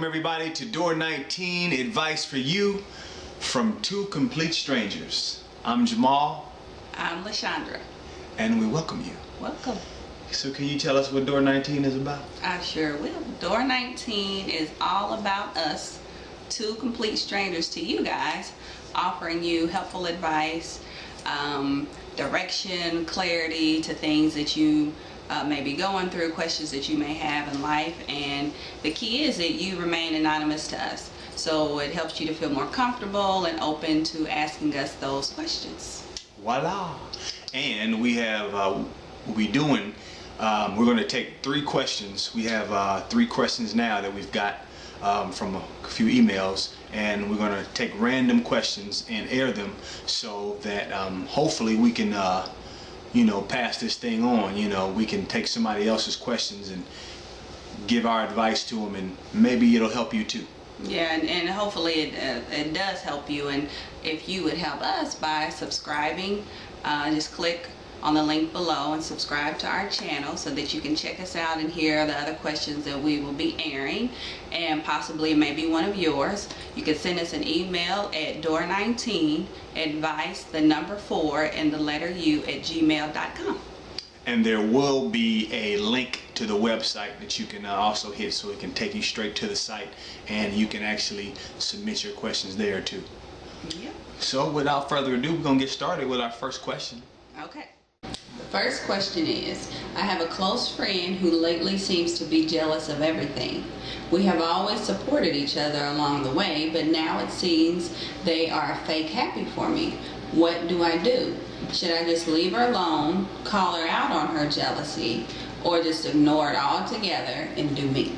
everybody to Door 19, advice for you from two complete strangers. I'm Jamal. I'm LaShondra. And we welcome you. Welcome. So can you tell us what Door 19 is about? I sure will. Door 19 is all about us, two complete strangers to you guys, offering you helpful advice, direction, clarity to things that you may be going through, questions that you may have in life. And the key is that you remain anonymous to us. So it helps you to feel more comfortable and open to asking us those questions. Voila. And we have, we're going to take 3 questions. We have 3 questions now that we've got from a few emails, and we're going to take random questions and air them so that hopefully we can pass this thing on. We can take somebody else's questions and give our advice to them, and maybe it'll help you too. Yeah, and hopefully it does help you. And if you would help us by subscribing, just click on the link below and subscribe to our channel so that you can check us out and hear the other questions that we will be airing, and possibly maybe one of yours. You can send us an email at door19advice4 And there will be a link to the website that you can also hit, so it can take you straight to the site, and you can actually submit your questions there too. Yeah. So without further ado, we're going to get started with our first question. Okay. The first question is, I have a close friend who lately seems to be jealous of everything. We have always supported each other along the way, but now it seems they are fake happy for me. What do I do? Should I just leave her alone, call her out on her jealousy, or just ignore it altogether and do me?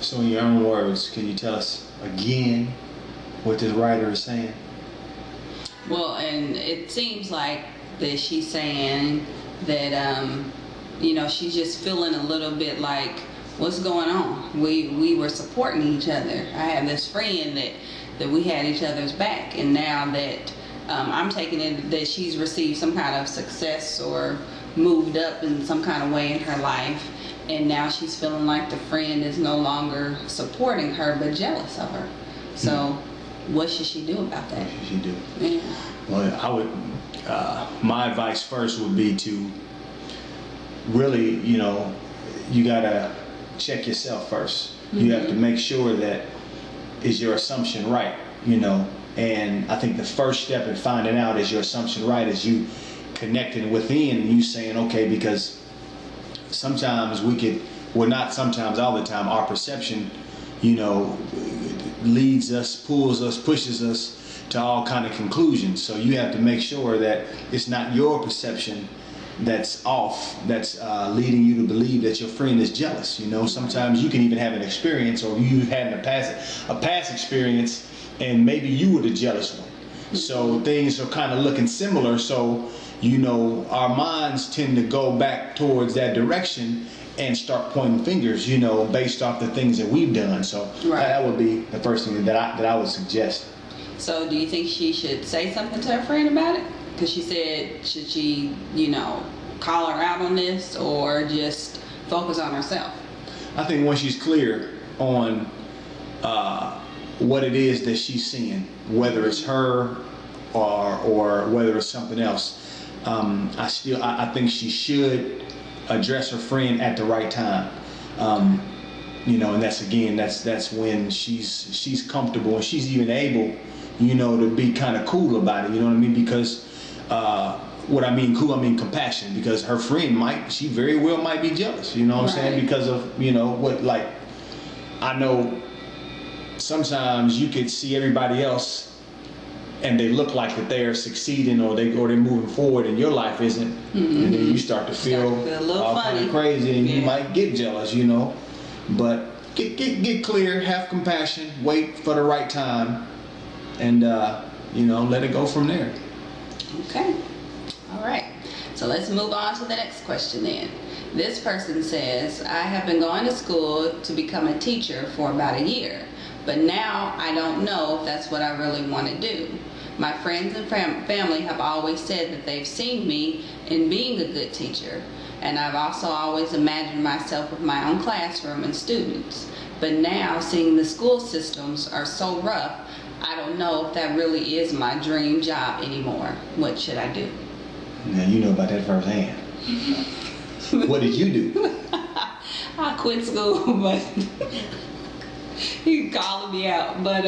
So in your own words, can you tell us again what this writer is saying? Well, and it seems like that she's saying that, she's just feeling a little bit like, what's going on? We were supporting each other. I have this friend that we had each other's back, and now that I'm taking it that she's received some kind of success or moved up in some kind of way in her life, and now she's feeling like the friend is no longer supporting her but jealous of her. So what should she do about that? What should she do? Yeah. Well, I would, my advice first would be to really, you gotta check yourself first. You have to make sure that is your assumption right, and I think the first step in finding out is your assumption right is you connecting within and you saying, okay, because sometimes not sometimes, all the time, our perception, leads us, pulls us, pushes us to all kind of conclusions. So you have to make sure that it's not your perception that's off, that's leading you to believe that your friend is jealous. Sometimes you can even have an experience, or you had a past experience, and maybe you were the jealous one. So things are kind of looking similar. So our minds tend to go back towards that direction and start pointing fingers, based off the things that we've done. So that would be the first thing that I would suggest. So do you think she should say something to her friend about it? Because she said, should she, call her out on this, or just focus on herself? I think once she's clear on what it is that she's seeing, whether it's her or whether it's something else, I think she should address her friend at the right time. And that's when she's comfortable and she's even able, to be kind of cool about it. You know what I mean? Because what I mean cool, I mean compassion. Because her friend she very well might be jealous. You know what I'm saying? Because of I know sometimes you could see everybody else and they look like that they're succeeding or they're moving forward, and your life isn't, and then you start to feel all kind of crazy, and you might get jealous, But get clear, have compassion, wait for the right time, and let it go from there. Okay. All right. So let's move on to the next question then. This person says, I have been going to school to become a teacher for about a year, but now I don't know if that's what I really want to do. My friends and family have always said that they've seen me in being a good teacher. And I've also always imagined myself with my own classroom and students. But now, seeing the school systems are so rough, I don't know if that really is my dream job anymore. What should I do? Now you know about that firsthand. What did you do? I quit school, but you calling me out. But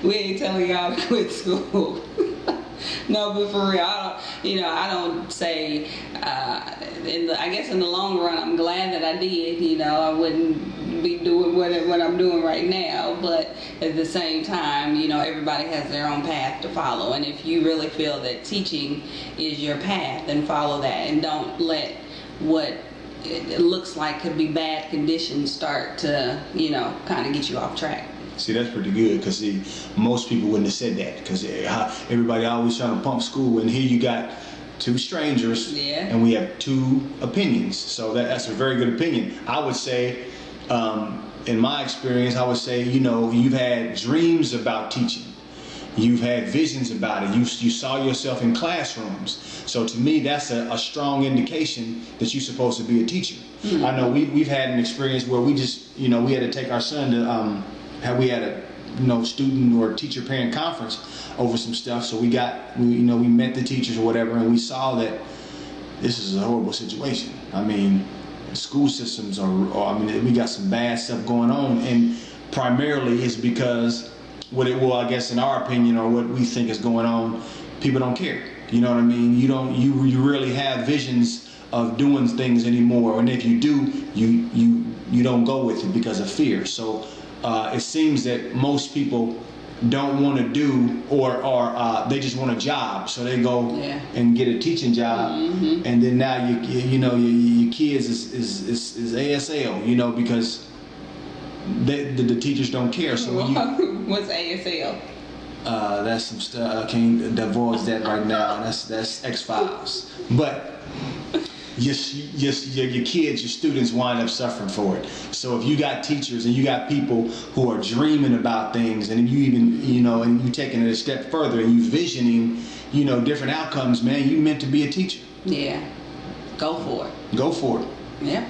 we ain't telling y'all to quit school. No, but for real, I don't say. I guess in the long run, I'm glad that I did. I wouldn't be doing what I'm doing right now. But at the same time, everybody has their own path to follow. And if you really feel that teaching is your path, then follow that, and don't let what it looks like could be bad conditions start to, kind of get you off track. See, that's pretty good, because most people wouldn't have said that, because everybody always trying to pump school, and here you got two strangers, and we have two opinions. So that's a very good opinion. I would say, in my experience, I would say, you've had dreams about teaching. You've had visions about it. You saw yourself in classrooms. So to me, that's a strong indication that you're supposed to be a teacher. Mm-hmm. I know we've had an experience where we just, we had to take our son to, we had a student or teacher parent conference over some stuff. So we met the teachers or whatever, and we saw that this is a horrible situation. I mean, school systems we got some bad stuff going on, and primarily it's because I guess in our opinion, or what we think is going on, people don't care. You know what I mean? You really have visions of doing things anymore, and if you do, you don't go with it because of fear. So it seems that most people don't want to do, or they just want a job, so they go and get a teaching job, and then now your kids is ASL, because the teachers don't care. So what's ASL? That's some stuff. I can't divulge that right now. That's X-Files. But your kids, your students wind up suffering for it. So if you got teachers and you got people who are dreaming about things, and you even, and you taking it a step further and you visioning, different outcomes, man, you meant to be a teacher. Yeah. Go for it. Go for it. Yeah.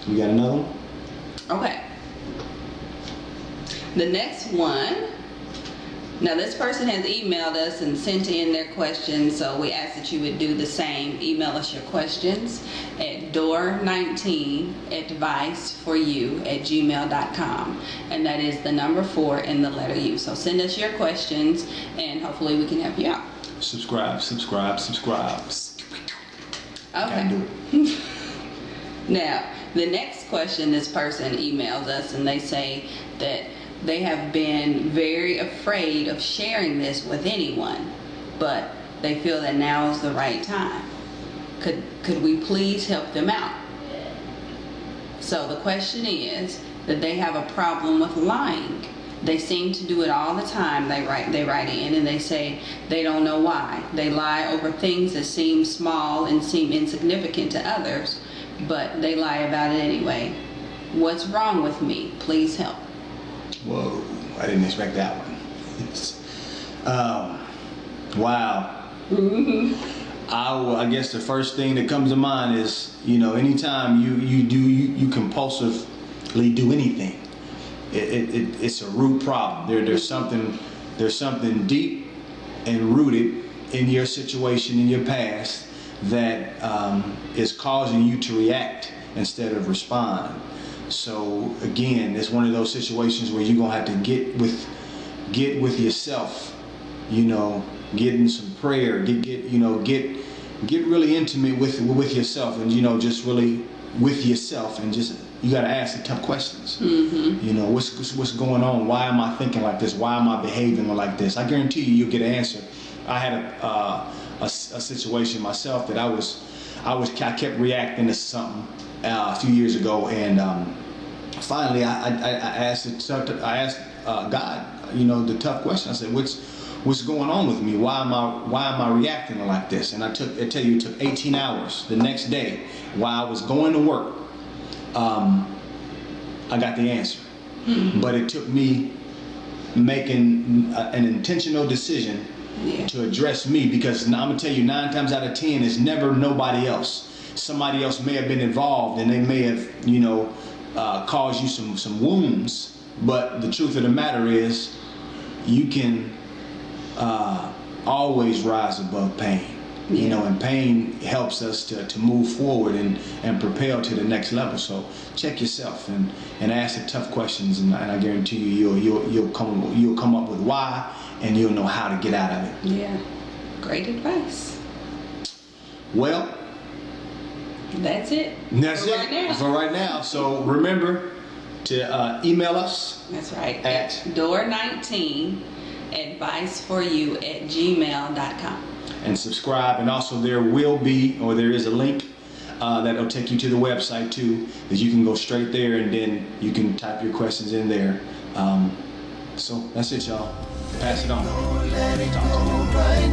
You got another one? Okay. The next one. Now, this person has emailed us and sent in their questions, so we ask that you would do the same. Email us your questions at door19adviceforyou@gmail.com, and that is the number 4 and the letter U. So send us your questions, and hopefully we can help you out. Subscribe. Okay. Do it. Now, the next question, this person emails us, and they say that they have been very afraid of sharing this with anyone, but they feel that now is the right time. Could we please help them out? So the question is that they have a problem with lying. They seem to do it all the time. They write in and they say they don't know why. They lie over things that seem small and seem insignificant to others, but they lie about it anyway. What's wrong with me? Please help. Whoa, I didn't expect that one. Wow. Mm-hmm. I guess the first thing that comes to mind is, anytime you compulsively do anything, it's a root problem. There's something deep and rooted in your situation, in your past, that is causing you to react instead of respond. So again, it's one of those situations where you're gonna have to get with yourself, get in some prayer, get really intimate with yourself, and just really with yourself, and just you gotta ask the tough questions. Mm-hmm. What's going on? Why am I thinking like this? Why am I behaving like this? I guarantee you'll get an answer. I had a situation myself that I kept reacting to something a few years ago, and finally I asked God, the tough question. I said, what's going on with me? Why am I reacting like this? And it took 18 hours the next day while I was going to work. I got the answer. But it took me making an intentional decision to address me, because I'm gonna tell you 9 times out of 10 it's never nobody else. Somebody else may have been involved and they may have, you know, caused you some wounds, but the truth of the matter is you can always rise above pain. You know, and pain helps us to move forward and propel to the next level. So check yourself and ask the tough questions, and I guarantee you'll come up with why, and you'll know how to get out of it. Yeah, great advice. Well, that's it. That's for it right now. for right now. So remember to email us. That's right. At door19 adviceforyou@gmail.com. And subscribe, and also there is a link that'll take you to the website too, that you can go straight there and then you can type your questions in there. So that's it, y'all. Pass it on. Talk to you.